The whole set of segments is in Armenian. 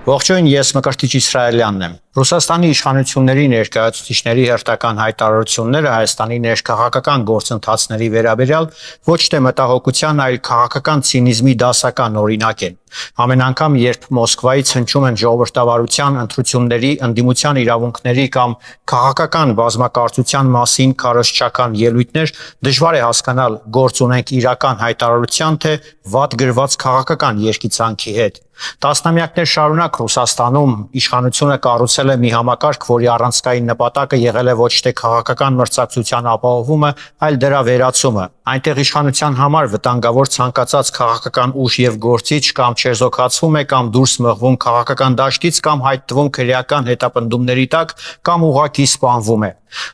Ողջույն, ես Մկրտիչ Իսրայելյանն եմ։ Ռուսաստանի իշխանությունների ներկայացուցիչների հերթական հայտարարությունները Հայաստանի ներքաղաքական գործընթացների վերաբերյալ ոչ թե մտահոգության, այլ քաղաքական ցինիզմի դասական օրինակ են։ Ամեն անգամ, երբ Մոսկվայից հնչում են ժողովրդավարության, ընտրությունների, ընդդիմության իրավունքների կամ քաղաքական բազմակարծության մասին քարոզչական ելույթներ, դժվար է հասկանալ գործ ունենք իրական հայտարարության, թե վատ գրված քաղաքական երկիծանքի հետ։ Տասնամյակներ շարունակ Ռուսաստանում իշխանությունը կառուցել է մի համակարգ, որի առանցքային նպատակը եղել է ոչ թե քաղաքական մրցակցության ապահովումը, այլ դրա վերացումը։ Այնտեղ իշխանության համար վտանգավոր ցանկացած քաղաքական ուժ եւ գործիչ կամ չեզոքացվում է, կամ դուրս մղվում քաղաքական դաշտից, կամ հայտնվում քրեական հետապնդումների տակ, կամ ուղղակի սպանվում է։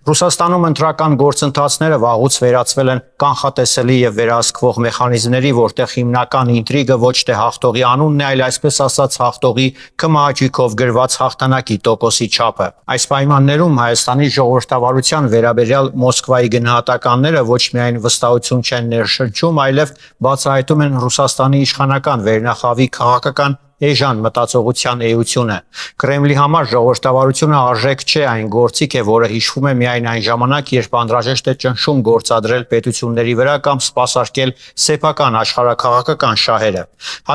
Ռուսաստանում ընտրական գործընթացները վաղուց վերածվել են կանխատեսելի եւ վերահսկվող մեխանիզմների, որտեղ հիմնական ինտրիգը ոչ թե հաղթողի անունն է, այլ այսպես ասած հաղթողի կմահաճույքով գրված հաղթանակի տոկոսի չափը։ Այս պայմաններում Հայաստանի ժողովրդավարության վերաբերյալ Մոսկվայի գնահատականները ոչ միայն վստահություն չեն ներշնչում, այլև բացահայտում են Ռուսաստանի իշխանական վերնախավի քաղաքական էժան մտածողության էությունը։ Կրեմլի համար ժողովրդավարությունը արժեք չէ, այն գործիք է, որը հիշվում է միայն այն ժամանակ, երբ անհրաժեշտ է ճնշում գործադրել պետությունների վրա կամ սպասարկել սեփական աշխարհաքաղաքական շահերը։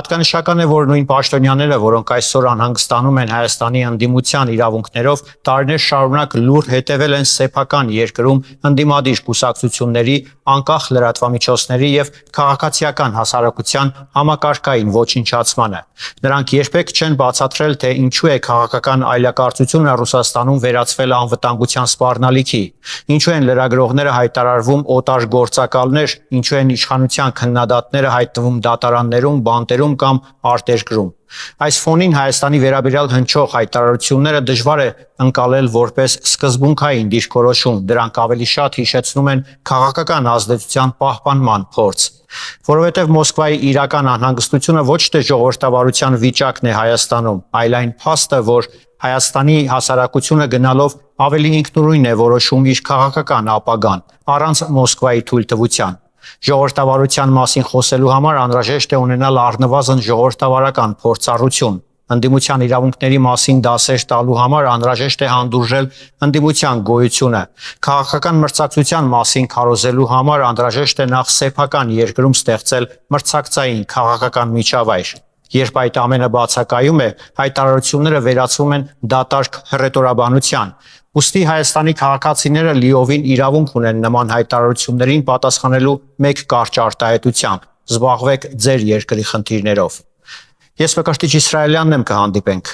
Հատկանշական է, որ նույն պաշտոնյաները, որոնք այսօր անհանգստանում են Հայաստանի ընդդիմության իրավունքներով, տարիներ շարունակ լուր հետևել են սեփական երկրում ընդդիմադիր կուսակցությունների, անկախ լրատվամիջոցների եւ քաղաքացիական հասարակության համակարգային ոչնչացմանը։ Նրանք երբեք չեն բացատրել, թե ինչու է քաղաքական այլակարծությունը Ռուսաստանում վերածվել անվտանգության սպառնալիքի, ինչու են լրագրողները հայտարարվում օտար գործակալներ, ինչու են իշխանության քննադատները հայտնվում դատարաններում, բանտերում կամ արտերկրում։ Այս ֆոնին Հայաստանի վերաբերյալ հնչող հայտարարությունները դժվար է ընկալել որպես սկզբունքային դիրքորոշում, դրանք ավելի շատ հիշեցնում են քաղաքական ազդեցության պահպանման փորձ։ Որովհետև Մոսկվայի իրական անհանգստությունը ոչ թե ժողովրդավարության վիճակն է Հայաստանում, այլ այն փաստը, որ Հայաստանի հասարակությունը գնալով ավելի ինքնուրույն է որոշում իր քաղաքական ապագան, առանց Մոսկվայի թույլտվության։ Ժողովրդավարության մասին խոսելու համար անհրաժեշտ է ունենալ առնվազն ժողովրդավարական փորձառություն։ Ընդդիմության իրավունքների մասին դասեր տալու համար անհրաժեշտ է հանդուրժել ընդդիմության գոյությունը։ Քաղաքական մրցակցության մասին քարոզելու համար անհրաժեշտ է նախ սեփական երկրում ստեղծել մրցակցային քաղաքական միջավայր։ Երբ այդ ամենը բացակայում է, հայտարարությունները վերածվում են դատարկ հռետորաբանության։ Ուստի Հայաստանի քաղաքացիները լիովին իրավունք ունեն նման հայտարարություններին պատասխանելու մեկ կարճ արտահայտությամբ՝ զբաղվեք ձեր երկրի խնդիրներով։ Ես Մկրտիչ Իսրայելյանն եմ, կհանդիպենք։